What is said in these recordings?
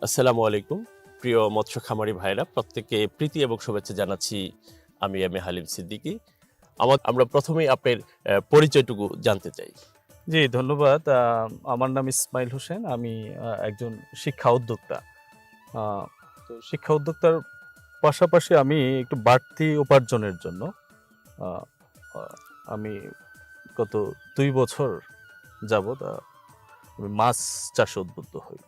আসসালামু আলাইকুম প্রিয় মৎস্য খামারি ভাইরা, প্রত্যেককে প্রীতি এবং শুভেচ্ছা জানাচ্ছি। আমি হালিম সিদ্দিকী। আমরা প্রথমেই আপনার পরিচয়টুকু জানতে চাই। জি, ধন্যবাদ। আমার নাম ইসমাইল হোসেন। আমি একজন শিক্ষা উদ্যোক্তা। আ তো শিক্ষা উদ্যোক্তার পাশাপাশি আমি একটু বাড়তি উপার্জনের জন্য আ আ আমি গত ২ বছর যাবৎ আমি মাছ চাষে উদ্বুদ্ধ হই।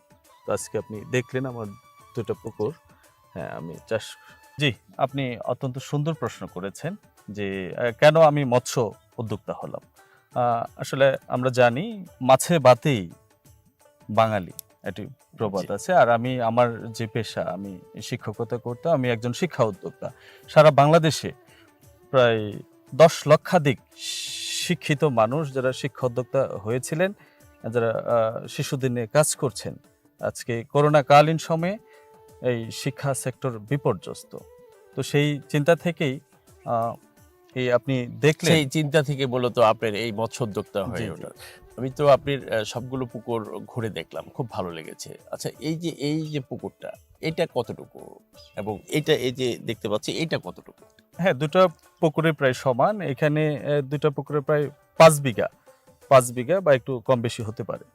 তো আজকে আপনি দেখলেন আমার ২ টা পুকুর। হ্যাঁ, আমি চাষ। জি, আপনি অত্যন্ত সুন্দর প্রশ্ন করেছেন যে কেন আমি মৎস্য উদ্যোক্তা হলাম? আ আসলে আমরা জানি মাছে ভাতেই বাঙালি একটি প্রবাদ জি। আছে। আর আমি আমার যে পেশা, আমি শিক্ষকতা করতাম। আমি একজন শিক্ষা উদ্যোক্তা। সারা বাংলাদেশে প্রায় ১০ লক্ষাধিক শিক্ষিত মানুষ যারা শিক্ষা উদ্যোক্তা হয়েছিলেন, যারা শিশুদের নিয়ে কাজ করছেন। আজকে করোনাকালীন সময়ে এই শিক্ষা সেক্টর বিপর্যস্ত। তো সেই চিন্তা থেকেই আ এই আপনি দেখলেন। সেই চিন্তা থেকে মূলত আপনার এই মৎস্য উদ্যোক্তা জি, হয়ে জি। ওঠা। আমি তো আপনার সবগুলো পুকুর ঘুরে দেখলাম, খুব ভালো লেগেছে। আচ্ছা, এই যে পুকুরটা, এটা কতটুকু? এবং এই যে দেখতে পাচ্ছি, এটা কতটুকু? হ্যাঁ, ২ টা পুকুরে প্রায় সমান। এখানে ২ টা পুকুরে প্রায় ৫ বিঘা। ৫ বিঘা বা একটু কম বেশি হতে পারে।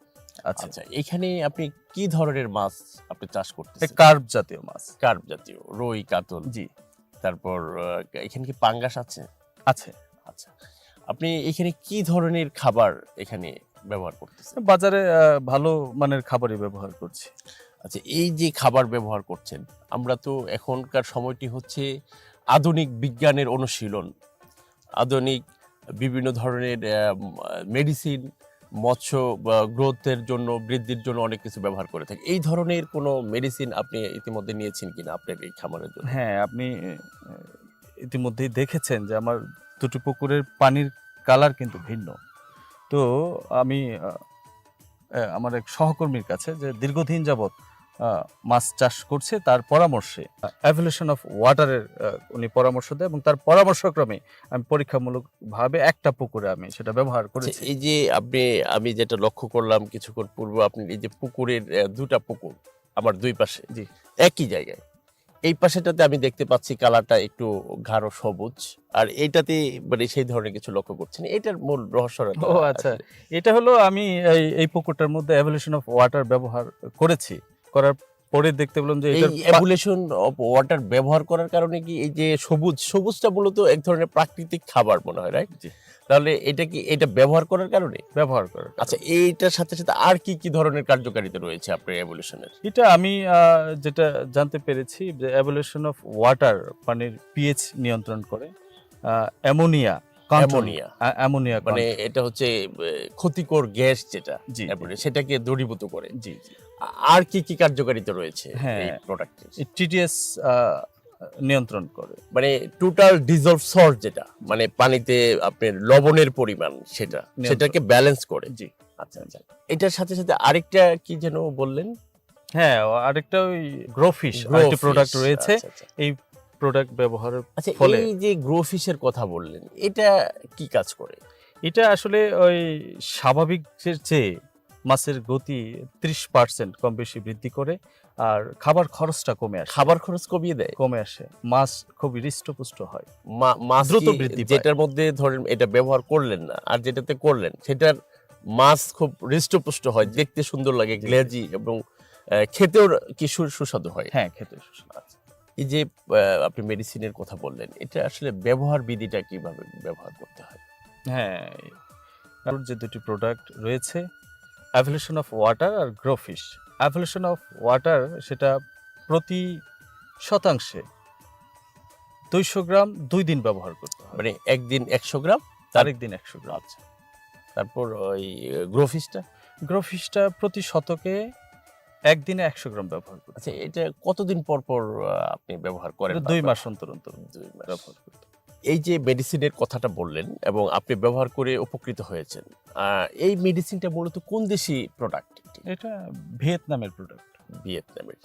আচ্ছা। আচ্ছা, এখানে আপনি কি ধরনের মাছ আপনি চাষ করতেছেন? কার্প জাতীয় মাছ। কার্প জাতীয়, রুই, কাতল। জি, তারপর এখানে কি পাঙ্গাস আছে? আছে। আচ্ছা। আপনি এখানে কি ধরনের খাবার এখানে ব্যবহার করতেছেন? বাজারে ভালো মানের খাবারই ব্যবহার করছি। আচ্ছা, এই যে খাবার ব্যবহার করছেন, আমরা তো এখনকার সময়টি হচ্ছে আধুনিক বিজ্ঞানের অনুশীলন। আধুনিক বিভিন্ন ধরনের মেডিসিন, মৎস্য গ্রোথের জন্য, বৃদ্ধির জন্য অনেক কিছু ব্যবহার করে থাকি। এই ধরনের কোনো মেডিসিন আপনি ইতিমধ্যে নিয়েছেন কিনা আপনার এই খামারের জন্য? হ্যাঁ, আপনি ইতিমধ্যেই দেখেছেন যে আমার ২ টি পুকুরের পানির কালার কিন্তু ভিন্ন। তো আমি আমার এক সহকর্মীর কাছে যে দীর্ঘদিন যাবৎ আ মাছ চাষ করছে তার পরামর্শে evaluation of water এর উনি পরামর্শ দেয় এবং তার পরামর্শক্রমে আমি পরীক্ষামূলকভাবে একটা পুকুরে আমি সেটা ব্যবহার আচ্ছা, করেছি। এই যে আমি যেটা লক্ষ্য করলাম কিছুক্ষণ পূর্বে, আপনি এই যে পুকুরের ২ টা পুকুর আমার ২ পাশে জি। একই জায়গায়। এই পাশেটাতে আমি দেখতে পাচ্ছি কালারটা একটু গাঢ় সবুজ। আর এইটাতে মানে সেই ধরনের কিছু লক্ষ্য করছি না। এটার মূল রহস্যটা ও আচ্ছা। আসলে এটা হলো আমি এই পুকুরটার মধ্যে evaluation of water ব্যবহার করেছি। করার পরে দেখতে পেলাম যে এই এটার এভোলিউশন অফ ওয়াটার ব্যবহার করার কারণে কি এই যে সবুজটা মূলত এক ধরনের প্রাকৃতিক খাবার মনে হয়, রাইট? জি, তাহলে এটা ব্যবহার করার কারণে? ব্যবহার করার আচ্ছা, কারণে। এইটার সাথে আর কি ধরনের কার্যকারিতা রয়েছে আপনার এভোলিউশনের? এটা আমি যেটা জানতে পেরেছি যে evaluation of water পানির pH নিয়ন্ত্রণ করে। Ammonia control, ammonia. অ্যামোনিয়া মানে কন্ট্রোল। এটা হচ্ছে ক্ষতিকর গ্যাস যেটা জি, জি, সেটাকে দূরীভূত করে। জি, জি। আর কি কার্যকারিতা রয়েছে এই হ্যাঁ, প্রোডাক্টের? এই TDS আ নিয়ন্ত্রণ করে। মানে টোটাল ডিসলভড সল্ট যেটা, মানে পানিতে আপনার লবণের পরিমাণ নিয়ন্ত্রণ। সেটাকে ব্যালেন্স করে। জি। আচ্ছা। এটার সাথে আরেকটা কি যেন বললেন? হ্যাঁ, আরেকটা ওই গ্রোফিশ গ্রো আরেকটি ফিশ। প্রোডাক্ট রয়েছে। আচ্ছা। এই প্রোডাক্ট ব্যবহারের আচ্ছা, ফলে এই যে গ্রো ফিশের কথা বললেন, এটা কি কাজ করে? এটা আসলে ওই স্বাভাবিকের চেয়ে মাছের গতি ৩০% কম বেশি বৃদ্ধি করে। আর খাবার খরচটা কমে আসে। খাবার খরচ কমিয়ে দেয়? কমে আসে। মাছ খুব হৃষ্টপুষ্ট হয়। মাছ দ্রুত কি বৃদ্ধি পায়। যেটার মধ্যে ধরেন এটা ব্যবহার করলেন না, আর যেটাতে করলেন সেটার মাছ খুব হৃষ্টপুষ্ট হয়, দেখতে সুন্দর লাগে, জি, জি। গ্লেজি এবং খেতেও কি সুস্বাদু হয়। হ্যাঁ, খেতে সুস্বাদু। আচ্ছা। এই যে আপনি মেডিসিনের কথা বললেন, এটা আসলে ব্যবহার বিধিটা কিভাবে ব্যবহার করতে হয়? হ্যাঁ, আর যে ২ টি প্রোডাক্ট রয়েছে evaluation of water আর গ্রোফিশ। evaluation of water সেটা প্রতি শতাংশে ২০০ গ্রাম ২ দিন ব্যবহার করতে হয়। মানে একদিন ১০০ গ্রাম, আরেক দিন ১০০ গ্রাম। আচ্ছা। তারপর ওই গ্রোফিসটা? গ্রোফিশটা প্রতি শতকে ১ দিনে ১০০ গ্রাম ব্যবহার করতে আচ্ছা, হয়। এটা কতদিন পর আপনি ব্যবহার করেন? এটা ২ বারবার? মাস অন্তর ২ মাস। ব্যবহার করতে হয়। এই যে মেডিসিনের কথাটা বললেন এবং আপনি ব্যবহার করে উপকৃত হয়েছেন। এই মেডিসিনটা মূলত কোন দেশি প্রোডাক্ট এটি? এটা ভিয়েতনামের প্রোডাক্ট। ভিয়েতনামের।